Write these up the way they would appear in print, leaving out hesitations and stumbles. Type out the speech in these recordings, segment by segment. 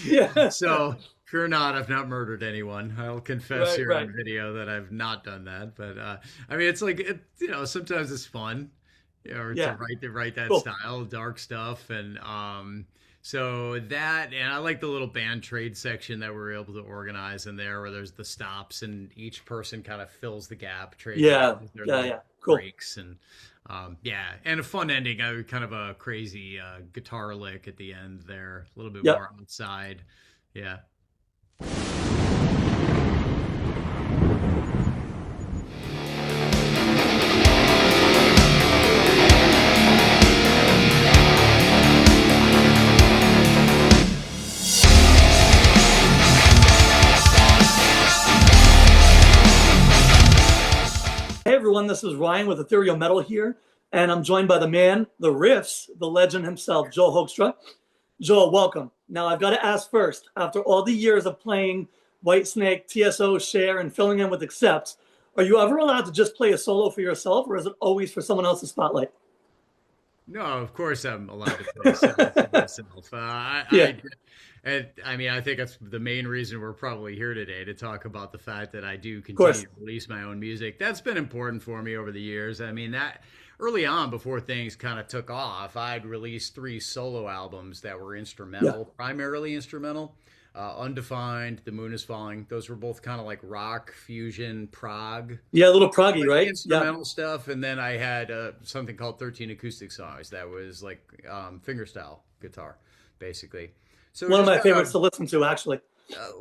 Yeah. So fear not, I've not murdered anyone. I'll confess Right, here right. on video that I've not done that. But I mean, it's like sometimes it's fun, to Yeah. write that Cool. style, dark stuff, and so that, and I like the little band trade section that we're able to organize in there, where there's the stops, and each person kind of fills the gap, trades off Yeah. their Yeah, little yeah. Cool. breaks, and yeah, and a fun ending. Kind of a crazy guitar lick at the end there, a little bit Yep. more outside. Yeah. Hey everyone, this is Ryan with Ethereal Metal here, and I'm joined by the man, the Riffs, the legend himself, Joel Hoekstra. Joel, welcome. Now I've got to ask first, after all the years of playing Whitesnake, TSO, Share, and filling in with Accept, are you ever allowed to just play a solo for yourself, or is it always for someone else's spotlight? No, of course I'm allowed to play solo for myself. Yeah, I mean, I think that's the main reason we're probably here today, to talk about the fact that I do of continue course. to release my own music. That's been important for me over the years. I mean, that early on, before things kind of took off, I'd released three solo albums that were Yeah, instrumental, primarily instrumental. Undefined, The Moon is Falling. Those were both kind of like rock, fusion, prog, yeah, a little proggy, right? Yeah, instrumental stuff. And then I had something called 13 acoustic songs that was like fingerstyle guitar, basically. So one of just my kind favorites of to listen to, actually.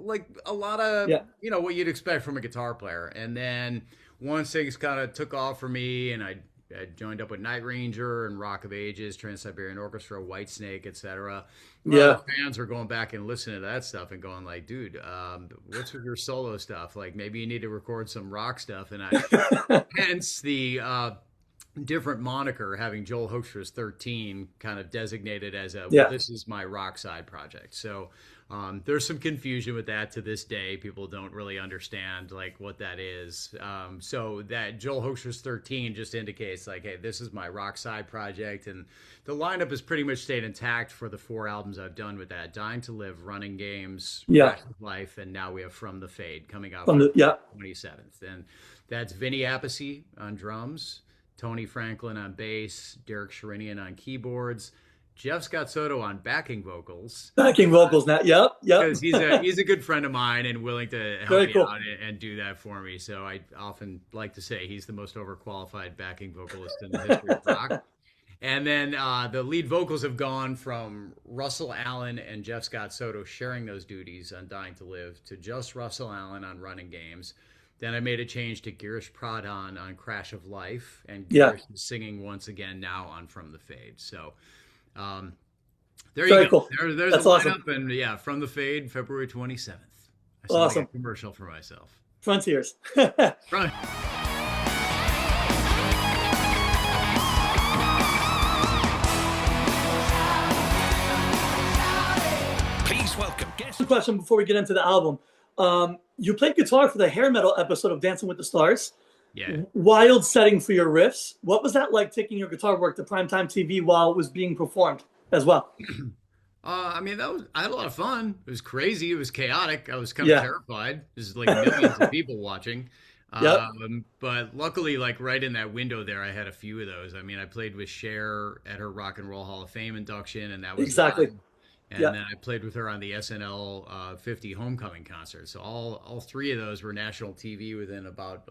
like a lot of Yeah, what you'd expect from a guitar player. And then once things kind of took off for me, and I joined up with Night Ranger and Rock of Ages, Trans-Siberian Orchestra, Whitesnake, etc. A lot of yeah, the fans were going back and listening to that stuff and going like, "Dude, what's with your solo stuff? Like, maybe you need to record some rock stuff." And I, hence the different moniker, having Joel Hoekstra's 13 kind of designated as a, well, yeah, this is my rock side project. So there's some confusion with that to this day. People don't really understand like what that is. So that Joel Hoekstra's 13 just indicates like, hey, this is my rock side project. And the lineup has pretty much stayed intact for the four albums I've done with that: Dying to Live, Running Games, yeah. Crash of Life, and now we have From the Fade coming out From the, February yeah, 27th. And that's Vinny Appice on drums, Tony Franklin on bass, Derek Sherinian on keyboards, Jeff Scott Soto on backing vocals, backing vocals now. Yep, yep. because he's a good friend of mine and willing to help Very me cool. out and do that for me. So I often like to say he's the most overqualified backing vocalist in the history of rock. And then the lead vocals have gone from Russell Allen and Jeff Scott Soto sharing those duties on Dying to Live to just Russell Allen on Running Games. Then I made a change to Girish Pradhan on Crash of Life, and Yeah, Girish is singing once again now on From the Fade. So um, there you very go. cool. There's a That's awesome. lineup, and yeah, From the Fade, February 27th. I sound like a Awesome. commercial for myself. Frontiers. Right. Please welcome guest. One question before we get into the album. You played guitar for the hair metal episode of Dancing with the Stars. Yeah. Wild setting for your riffs. What was that like, taking your guitar work to primetime TV while it was being performed as well? I mean, I had a lot of fun. It was crazy. It was chaotic. I was kind of Yeah. terrified. There's like millions of people watching. Yep. But luckily, like right in that window there, I had a few of those. I mean, I played with Cher at her Rock and Roll Hall of Fame induction, and that was Exactly. live. And Yeah. then I played with her on the SNL 50 homecoming concert. So all three of those were national TV within about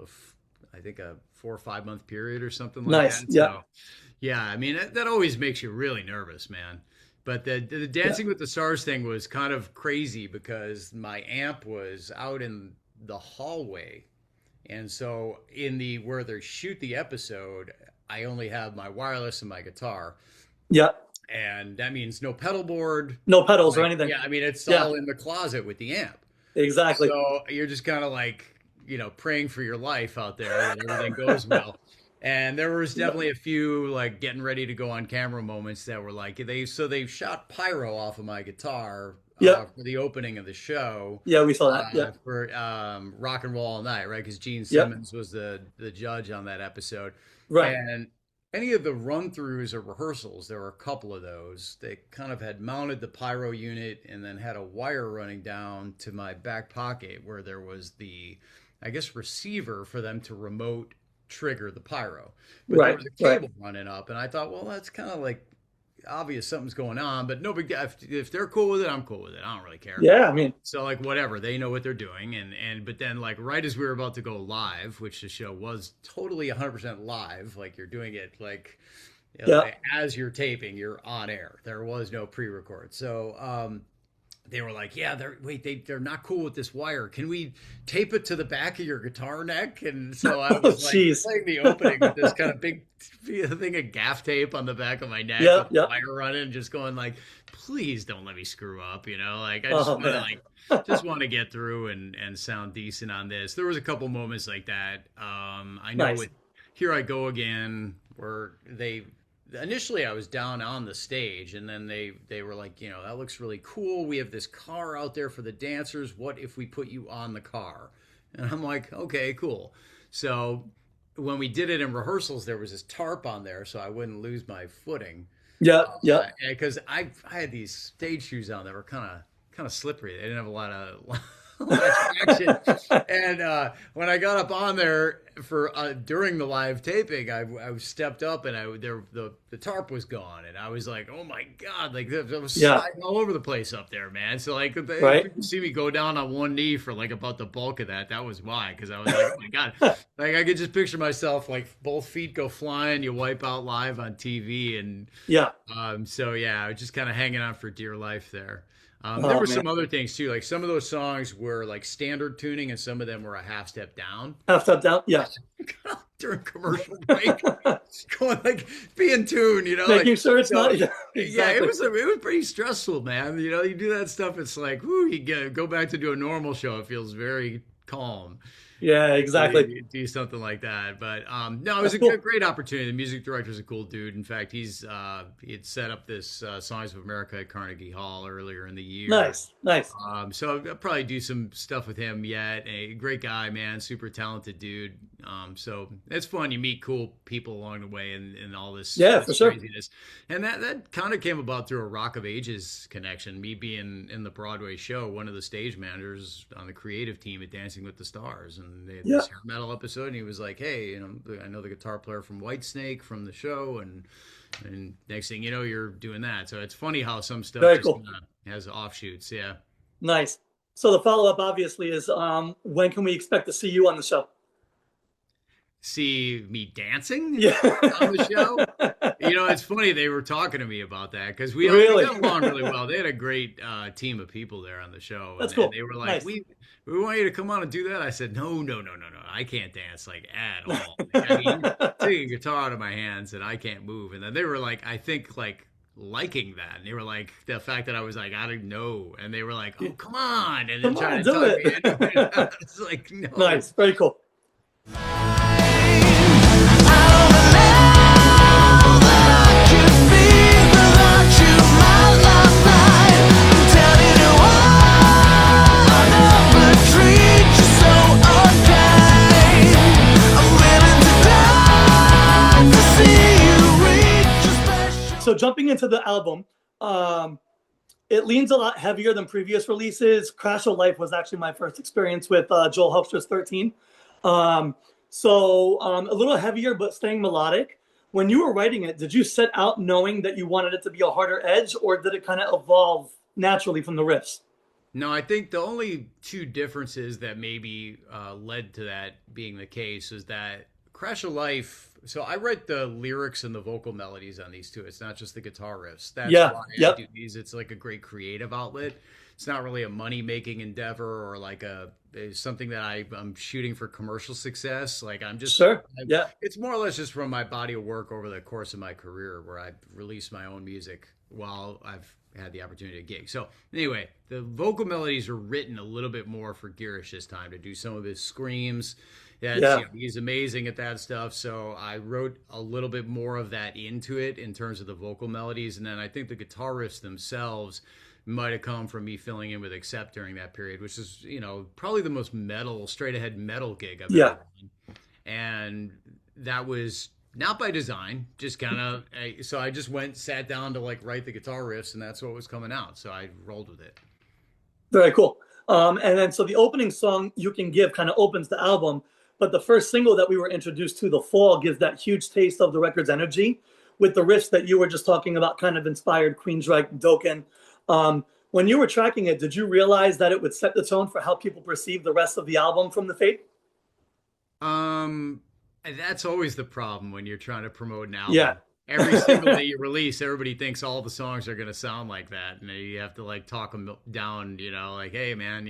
I think a 4 or 5 month period or something like Nice. that. Yeah. So yeah, I mean that always makes you really nervous, man. But the Yeah. Dancing with the Stars thing was kind of crazy because my amp was out in the hallway, and so in the where they shoot the episode, I only have my wireless and my guitar, Yeah. and that means no pedal board. No pedals or Like, anything. yeah, I mean it's Yeah. all in the closet with the amp. Exactly. So you're just kind of like, praying for your life out there that everything goes well. And there was definitely a few like getting ready to go on camera moments that were like they shot pyro off of my guitar Yeah. for the opening of the show Yeah. We saw that. Yeah. for Rock and Roll All Night, right? Because Gene Yep. Simmons was the judge on that episode, Right. and any of the run-throughs or rehearsals, there were a couple of those. They kind of had mounted the pyro unit and then had a wire running down to my back pocket where there was the, I guess, receiver for them to remote trigger the pyro. But there Right, was a right. cable running up, and I thought, well, that's kind of like obvious something's going on, but no big deal. If they're cool with it, I'm cool with it. I don't really care. Yeah, I mean, So like whatever, they know what they're doing, and but then like right as we were about to go live, which the show was totally 100% live, like you're doing it like, you know, yeah. like, as you're taping, you're on air. There was no pre-record, so they were like, yeah, they're not cool with this wire. Can we tape it to the back of your guitar neck? And so I Oh, was like jeez. playing the opening with this kind of big thing of gaff tape on the back of my neck Yeah, with yeah. wire running, just going like, please don't let me screw up, you know? Like I just Oh want to man. like just want to get through and sound decent on this. There was a couple moments like that. I know Nice. with Here I Go Again, where they initially I was down on the stage and then they were like, you know, that looks really cool. We have this car out there for the dancers. What if we put you on the car? And I'm like, okay, cool. So when we did it in rehearsals, there was this tarp on there so I wouldn't lose my footing. Yeah, yeah. Because I had these stage shoes on that were kind of slippery. They didn't have a lot of traction. And when I got up on there for during the live taping, I stepped up and the tarp was gone, and I was like, oh my god, like that was Yeah. sliding all over the place up there, man. So like if Right. you see me go down on one knee for like about the bulk of that, that was why, because I was like, oh my god, like I could just picture myself like both feet go flying, you wipe out live on TV, and Yeah. so yeah, I was just kind of hanging on for dear life there. There Oh were man. some other things too, like some of those songs were like standard tuning, and some of them were a half step down. Half step down. Yeah. During commercial break, just going like be in tune, you know. Making Like, sure it's so, not. Yeah, yeah, it exactly. was pretty stressful, man. You know, you do that stuff, it's like, whoo, go back to do a normal show. It feels very calm. Yeah, exactly. Do something like that. But no, it was That's a cool. great opportunity. The music director's a cool dude. In fact, he had set up this Songs of America at Carnegie Hall earlier in the year. Nice, nice. So I'll probably do some stuff with him yet. A great guy, man, super talented dude. So it's fun. You meet cool people along the way, and all Yeah, this for sure. craziness. And that kind of came about through a Rock of Ages connection. Me being in the Broadway show, one of the stage managers on the creative team at Dancing with the Stars, and they had Yeah. this hair metal episode, and he was like, "Hey, you know, I know the guitar player from Whitesnake from the show, and next thing you know, you're doing that." So it's funny how some stuff Very just cool. kinda has offshoots. Yeah. Nice. So the follow up obviously is when can we expect to see you on the show? See me dancing Yeah. on the show. You know, it's funny they were talking to me about that because we Really? got along really well. They had a great team of people there on the show, That's and, cool. and they were like, Nice. "We want you to come on and do that." I said, "No, no, no, no, no. I can't dance like at all. Like, I mean, taking a guitar out of my hands and I can't move." And then they were like, I think like liking that, and they were like the fact that I was like, I don't know, and they were like, "Oh, come on," and then Come trying on, to do talk me it. into it. It's like, no. Nice. Very cool. So jumping into the album, it leans a lot heavier than previous releases. Crash of Life was actually my first experience with Joel Hoekstra's 13. A little heavier, but staying melodic. When you were writing it, did you set out knowing that you wanted it to be a harder edge, or did it kind of evolve naturally from the riffs? No, I think the only two differences that maybe led to that being the case is that Crash of Life. So I write the lyrics and the vocal melodies on these two. It's not just the guitar riffs. That's Yeah, why I yep. do these. It's like a great creative outlet. It's not really a money making endeavor or like something that I'm shooting for commercial success. Like I'm just Sure. Yeah. It's more or less just from my body of work over the course of my career where I've released my own music while I've had the opportunity to gig. So anyway, the vocal melodies are written a little bit more for Girish this time to do some of his screams. Yeah, Yeah. you know, he's amazing at that stuff. So I wrote a little bit more of that into it in terms of the vocal melodies. And then I think the guitar riffs themselves might have come from me filling in with Accept during that period, which is, you know, probably the most metal, straight ahead metal gig I've Yeah. ever done. And that was Not by design, just kind of. So I just sat down to like write the guitar riffs, and that's what was coming out. So I rolled with it. Very cool. And then so the opening song, You Can Give, kind of opens the album, but the first single that we were introduced to, The Fall, gives that huge taste of the record's energy with the riffs that you were just talking about, kind of inspired Queensrÿche and Dokken. When you were tracking it, did you realize that it would set the tone for how people perceive the rest of the album from the Fade? And that's always the problem when you're trying to promote an album. Yeah. Every single that you release, everybody thinks all the songs are going to sound like that. And you have to like talk them down, like, hey, man,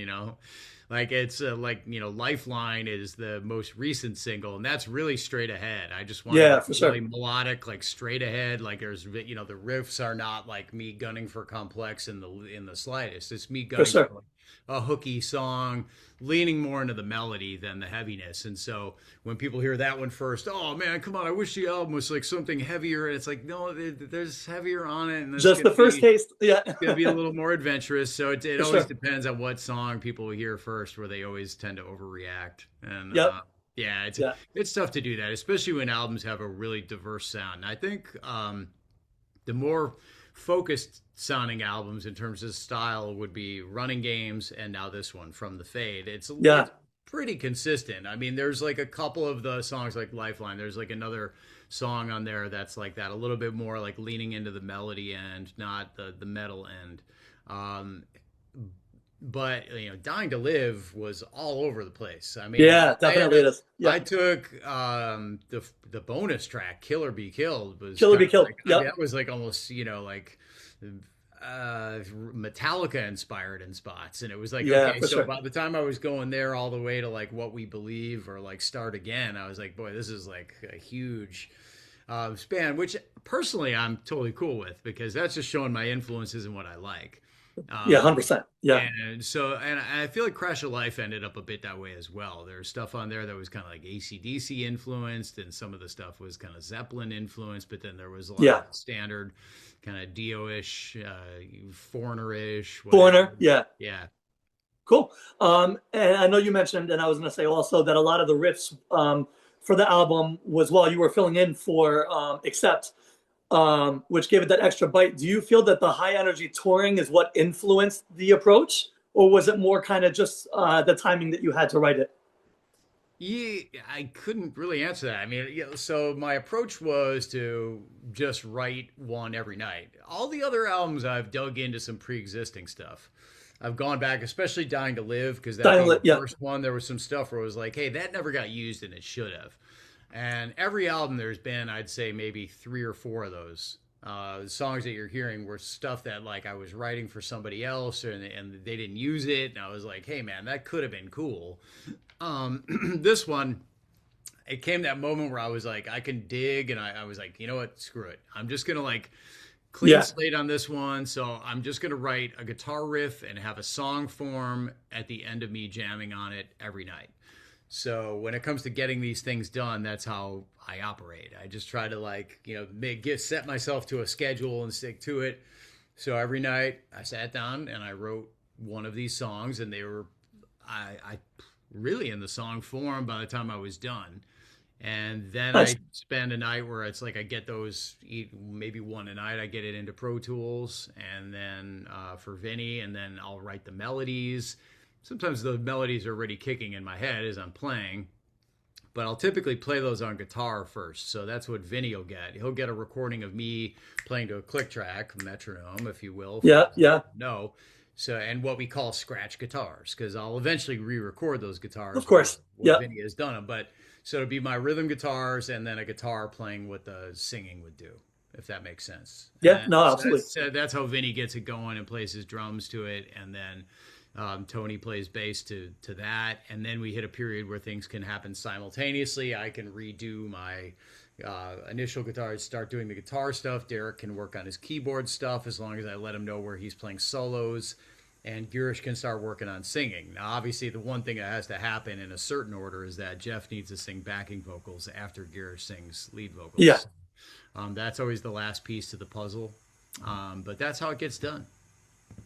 like it's like, Lifeline is the most recent single, and that's really straight ahead. I just want for really sure. melodic, like straight ahead. Like there's, the riffs are not like me gunning for complex in the slightest. It's me For gunning sure. for like a hooky song, leaning more into the melody than the heaviness. And so when people hear that one first, oh man, come on, I wish the album was like something heavier. And it's like, no, there's heavier on it. And Just the first taste. Yeah. it's gonna be a little more adventurous. So it For always sure. depends on what song people hear first, where they always tend to overreact. And Yep. yeah, Yeah. it's tough to do that, especially when albums have a really diverse sound. And I think the more focused sounding albums in terms of style would be Running Games and now this one From the Fade. It's Yeah. pretty consistent. I mean, there's like a couple of the songs like Lifeline. There's like another song on there that's like that, a little bit more like leaning into the melody end, not the metal end. Um, but Dying to Live was all over the place. I mean, Yeah, definitely it is. I Yeah. took the bonus track "Killer Be Killed" was Kill or kind be of killed. like, I mean, Yep. that was like almost like Metallica inspired in spots, and it was like, Yeah, okay, for so sure. by the time I was going there all the way to like What We Believe or like Start Again, I was like, boy, this is like a huge span, which personally I'm totally cool with, because that's just showing my influences and what I like. Yeah, um, 100%. Yeah. and so, and I feel like Crash of Life ended up a bit that way as well. There's stuff on there that was kind of like AC/DC influenced, and some of the stuff was kind of Zeppelin influenced, but then there was a lot Yeah. of standard kind of Dio-ish, Foreigner-ish, Foreigner. whatever. Yeah. Yeah. Cool. And I know you mentioned, and I was going to say also that a lot of the riffs for the album was while you were filling in for Accept, which gave it that extra bite. Do you feel that the high energy touring is what influenced the approach, or was it more kind of just the timing that you had to write it? Yeah, I couldn't really answer that. I mean, so my approach was to just write one every night. All the other albums, I've dug into some pre-existing stuff. I've gone back, especially Dying to Live, because that being the Yeah. first one, there was some stuff where it was like, hey, that never got used and it should have. And every album, there's been, I'd say, maybe 3 or 4 of those. The songs that you're hearing were stuff that like I was writing for somebody else, and they didn't use it. And I was like, hey, man, that could have been cool. This one, it came that moment where I was like, I can dig, and I was like, you know what, screw it. I'm just gonna like clean Yeah. slate on this one. So I'm just gonna write a guitar riff and have a song form at the end of me jamming on it every night. So when it comes to getting these things done, that's how I operate. I just try to like, set myself to a schedule and stick to it. So every night I sat down and I wrote one of these songs, and they were, I really in the song form by the time I was done. And then Nice. I spend a night where it's like I get those, maybe one a night, I get it into Pro Tools, and then for Vinny, and then I'll write the melodies. Sometimes the melodies are already kicking in my head as I'm playing, but I'll typically play those on guitar first. So that's what Vinny will get. He'll get a recording of me playing to a click track, metronome, if you will. Yeah. Yeah. No. So, and what we call scratch guitars, because I'll eventually re-record those guitars. Of course. When Yeah. Vinny has done them. But so it'll be my rhythm guitars and then a guitar playing what the singing would do, if that makes sense. Yeah. And No, so absolutely. that's how Vinny gets it going and plays his drums to it. And then Tony plays bass to that. And then we hit a period where things can happen simultaneously. I can redo my initial guitars, start doing the guitar stuff. Derek can work on his keyboard stuff as long as I let him know where he's playing solos. And Girish can start working on singing. Now, obviously, the one thing that has to happen in a certain order is that Jeff needs to sing backing vocals after Girish sings lead vocals. Yeah. That's always the last piece to the puzzle. But that's how it gets done.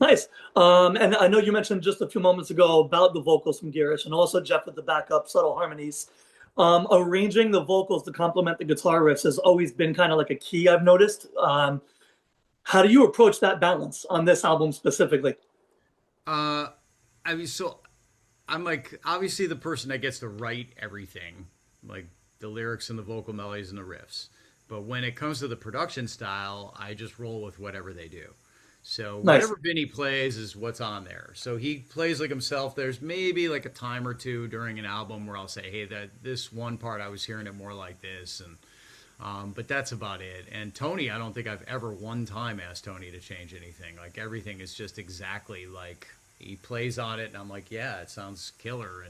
Nice. And I know you mentioned just a few moments ago about the vocals from Girish, and also Jeff with the backup subtle harmonies. Arranging the vocals to complement the guitar riffs has always been kind of like a key I've noticed. How do you approach that balance on this album specifically? Uh, I mean, so I'm like obviously the person that gets to write everything, like the lyrics and the vocal melodies and the riffs. But when it comes to the production style, I just roll with whatever they do. So Nice. whatever Vinny plays is what's on there. So he plays like himself. There's maybe like a time or two during an album where I'll say, "Hey, that this one part I was hearing it more like this," and but that's about it. And Tony, I don't think I've ever one time asked Tony to change anything. Like everything is just exactly like he plays on it, and I'm like, "Yeah, it sounds killer."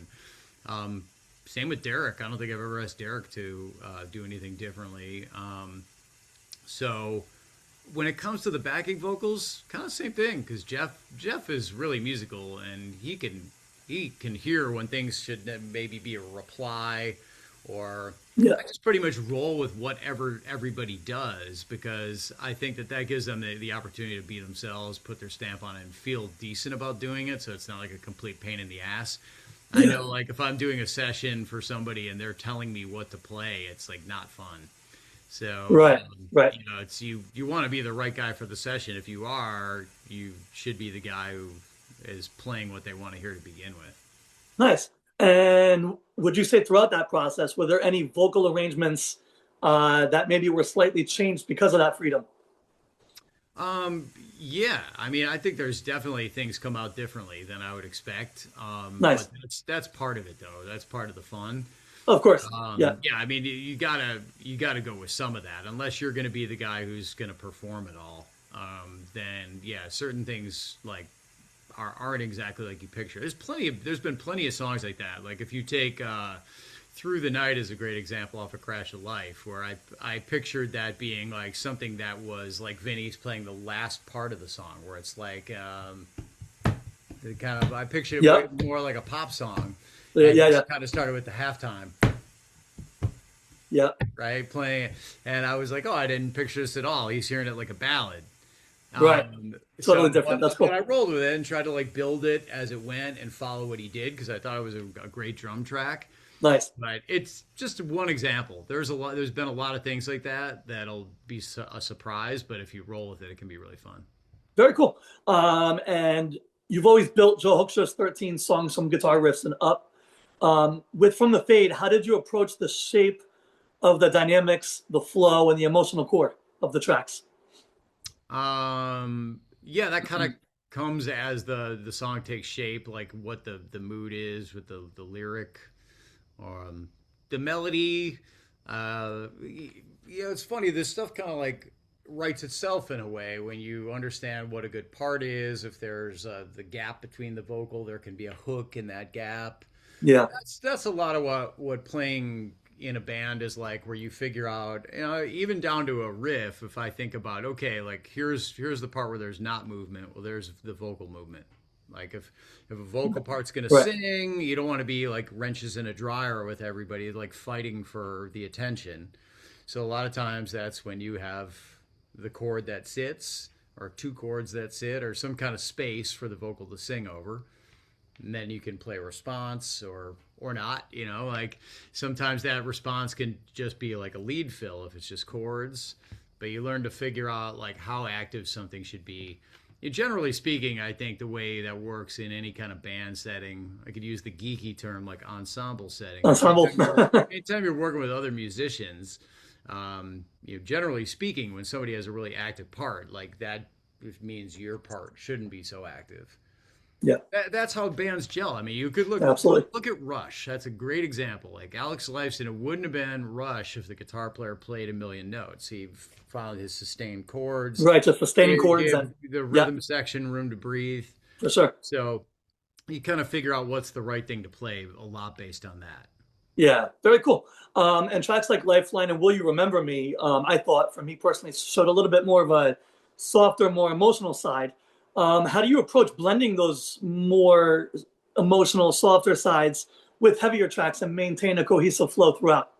And same with Derek. I don't think I've ever asked Derek to do anything differently. So when it comes to the backing vocals, kind of same thing because Jeff is really musical and he can hear when things should maybe be a reply or Yeah. I just pretty much roll with whatever everybody does because I think that gives them the opportunity to be themselves, put their stamp on it, and feel decent about doing it. So it's not like a complete pain in the ass. I know, like if I'm doing a session for somebody and they're telling me what to play, it's like not fun. So Right. Right. you know, it's you want to be the right guy for the session. If you are, you should be the guy who is playing what they want to hear to begin with. Nice. And would you say throughout that process, were there any vocal arrangements that maybe were slightly changed because of that freedom? Yeah, I mean, I think there's definitely things come out differently than I would expect. Nice. But that's part of it, though. That's part of the fun. Of course. Yeah. Yeah, I mean, you gotta go with some of that, unless you're going to be the guy who's going to perform it all. Then yeah, certain things like aren't exactly like you picture. There's been plenty of songs like that. Like if you take Through the Night is a great example off of Crash of Life, where I pictured that being like something that was like Vinny's playing the last part of the song, where it's like I pictured it Yep. more like a pop song. Yeah. And Yeah. just Yeah. kind of started with the halftime, Yeah. right? Playing, and I was like, oh, I didn't picture this at all. He's hearing it like a ballad. Right. Totally different. That's cool. But I rolled with it and tried to like build it as it went and follow what he did because I thought it was a great drum track. Nice. But it's just one example. There's been a lot of things like that that'll be a surprise. But if you roll with it, it can be really fun. Very cool. And you've always built Joel Hoekstra's 13 songs from guitar riffs and up. With From the Fade, how did you approach the shape of the dynamics, the flow, and the emotional core of the tracks? Yeah, that kind of comes as the song takes shape, like what the mood is with the lyric, or the melody. It's funny. This stuff kind of like writes itself in a way when you understand what a good part is. If there's the gap between the vocal, there can be a hook in that gap. Yeah. That's a lot of what playing in a band is like, where you figure out, even down to a riff. If I think about, okay, like here's the part where there's not movement. Well, there's the vocal movement. Like if a vocal part's gonna Right. sing, you don't want to be like wrenches in a dryer with everybody, like fighting for the attention. So a lot of times that's when you have the chord that sits, or two chords that sit, or some kind of space for the vocal to sing over. And then you can play response or not, like sometimes that response can just be like a lead fill if it's just chords, but you learn to figure out like how active something should be. Generally speaking, I think the way that works in any kind of band setting, I could use the geeky term like ensemble setting. Ensemble. Anytime you're working with other musicians, generally speaking, when somebody has a really active part, like that means your part shouldn't be so active. Yeah. That's how bands gel. I mean, you could Absolutely. look at Rush. That's a great example. Like Alex Lifeson, it wouldn't have been Rush if the guitar player played a million notes. He found his sustained chords. Right. Just sustaining chords Gave and the rhythm section room to breathe. for sure. So you kind of figure out what's the right thing to play a lot based on that. Yeah, very cool. And tracks like Lifeline and Will You Remember Me, I thought, for me personally, showed a little bit more of a softer, more emotional side. How do you approach blending those more emotional, softer sides with heavier tracks and maintain a cohesive flow throughout?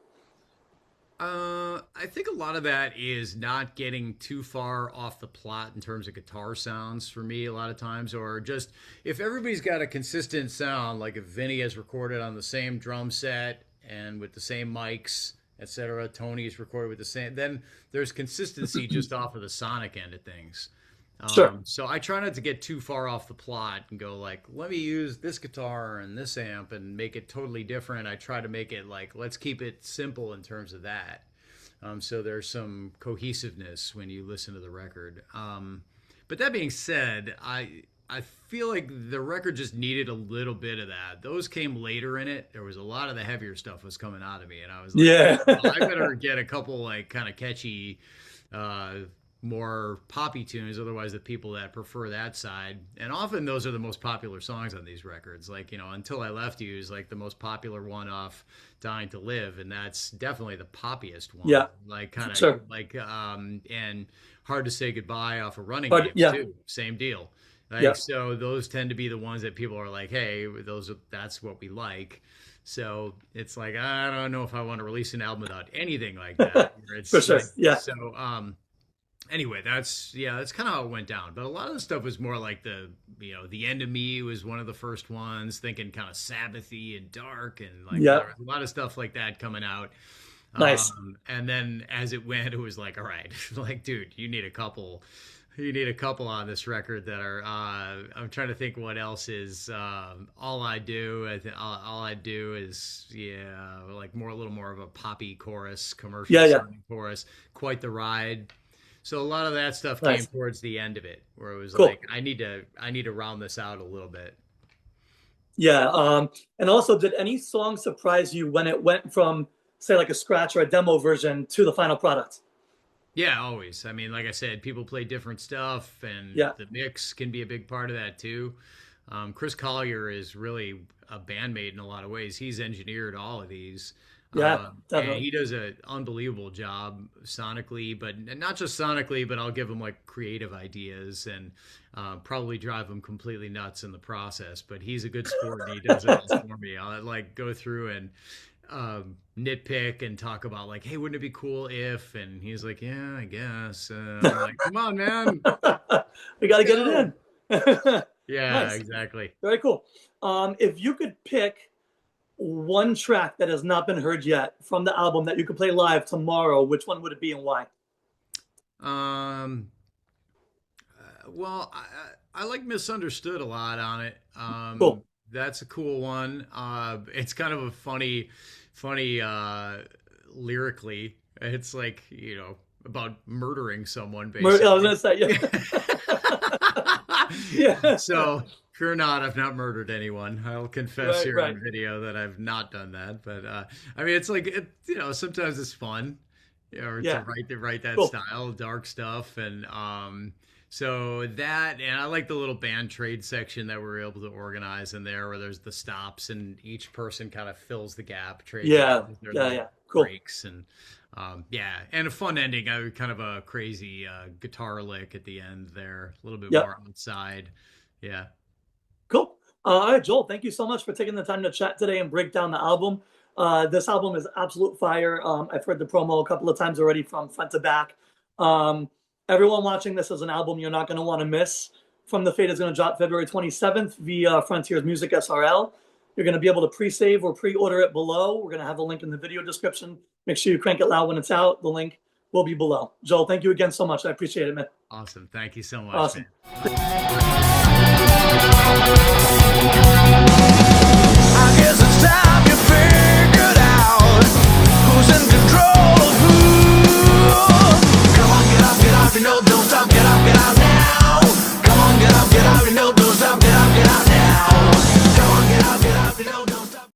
I think a lot of that is not getting too far off the plot in terms of guitar sounds for me a lot of times, or just if everybody's got a consistent sound, like if Vinny has recorded on the same drum set and with the same mics, etc. Tony's recorded with the same. Then there's consistency just off of the sonic end of things. Sure. So I try not to get too far off the plot and go like, let me use this guitar and this amp and make it totally different. I try to make it like, let's keep it simple in terms of that. So there's some cohesiveness when you listen to the record. But that being said, I feel like the record just needed a little bit of that. Those came later in it. There was a lot of the heavier stuff was coming out of me, and I was like, yeah, well, I better get a couple like kind of catchy, more poppy tunes. Otherwise, the people that prefer that side, and often those are the most popular songs on these records. Like, you know, Until I Left You is like the most popular one off Dying to Live, and that's definitely the poppiest one. Yeah, like kind of sure. like and Hard to Say Goodbye off of Running But, Games yeah. too. Same deal. Like, Yeah. so those tend to be the ones that people are like, hey, that's what we like. So it's like, I don't know if I want to release an album without anything like that. It's For sure. like, Yeah. So anyway, that's kind of how it went down. But a lot of the stuff was more like The End of Me was one of the first ones, thinking kind of Sabbathy and dark, and like Yeah. there was a lot of stuff like that coming out. Nice. And then as it went, it was like, all right, like, dude, you need a couple on this record that are, I'm trying to think what else is, All I Do. All I Do is, like a little more of a poppy chorus, commercial sounding chorus, Quite the Ride. So a lot of that stuff came towards the end of it, where it was like, I need to round this out a little bit. Yeah. And also, did any song surprise you when it went from, say, like a scratch or a demo version to the final product? Yeah, always. I mean, like I said, people play different stuff, and the mix can be a big part of that too. Chris Collier is really a bandmate in a lot of ways. He's engineered all of these. Yeah, and he does an unbelievable job sonically, but not just sonically, but I'll give him like creative ideas and probably drive him completely nuts in the process. But he's a good sport, and he does it all for me. I'll like go through and nitpick and talk about like, hey, wouldn't it be cool if, and he's like, yeah, I guess. I'm like, come on, man, we got to get it in. Yeah, nice. Exactly. Very cool. If you could pick one track that has not been heard yet from the album that you could play live tomorrow, which one would it be and why? Well, I like Misunderstood a lot on it. Cool. That's a cool one. It's kind of a funny lyrically. It's like, you know, about murdering someone, basically. I was gonna say, yeah. So fear not, I've not murdered anyone. I'll confess here on video that I've not done that. But I mean, it's like, you know, sometimes it's fun, you know, to write that style, dark stuff, and so that, and I like the little band trade section that we're able to organize in there, where there's the stops and each person kind of fills the gap. Cool. Breaks and and a fun ending. Kind of a crazy guitar lick at the end there, a little bit more outside. Yeah. Cool. All right, Joel, thank you so much for taking the time to chat today and break down the album. This album is absolute fire. I've heard the promo a couple of times already from front to back. Everyone watching this is an album you're not going to want to miss. From the Fate is going to drop February 27th via Frontiers Music Srl. You're going to be able to pre-save or pre-order it below. We're going to have a link in the video description. Make sure you crank it loud when it's out. The link will be below. Joel, thank you again so much. I appreciate it, man. Awesome. Thank you so much. Awesome. Man.